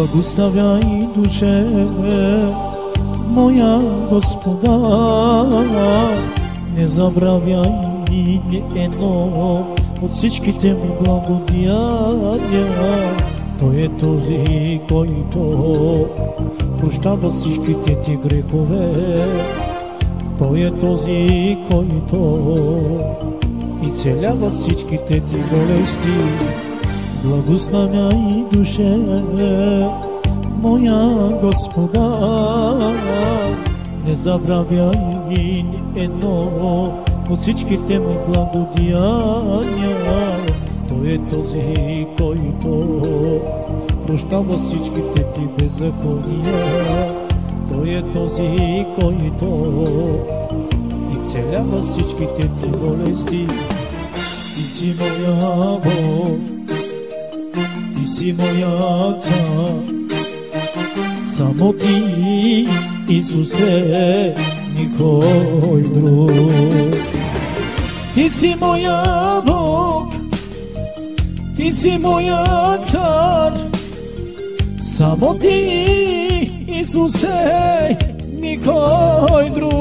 Благославяй, душе моя Господа, не забравяй ни едно от всичките му благодеяния. Той е този, който прощава всичките ти грехове. Той е този, който изцелява всичките ти болести. Благославяй, душе моя Господа, не забравяй ни едно от всичките му благодеяния. Той е този, който прощава всичките ти беззакония. Той е този, който изцелява всичките ти болести. Ти си моя Бог, ти си моя Цар, само ти, Исусе, никой друг. Ти си моя Бог, ти си моя Цар, само ти, Исусе, никой друг.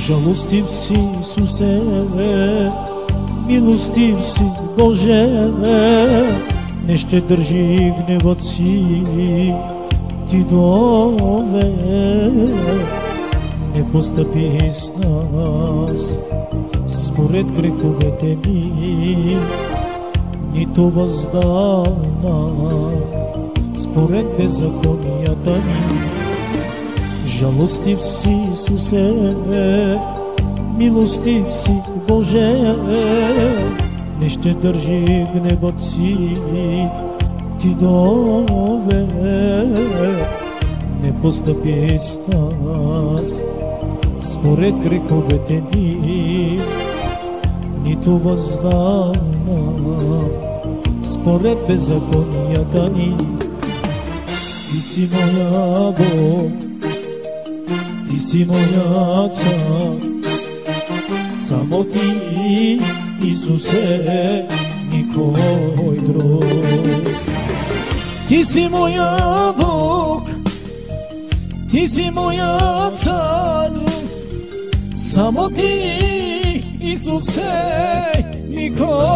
Жалостив си, Исусе, милостив си, Боже, не ще държи гневът си, ти дове. Не постъпи с нас според греховете ни, нито въздана според беззаконията ни. Жалостив си, Исусе, милостив си, Боже, не ще държи гневът си, ти дове. Не постъпи с нас според греховете ни, нито въздана според беззаконията ни. Ти си моя Бог, ти си моя Цар, само ти, Исусе, никой друг. Ти си моя Бог, ти си моя Цар, само ти, Исусе, никой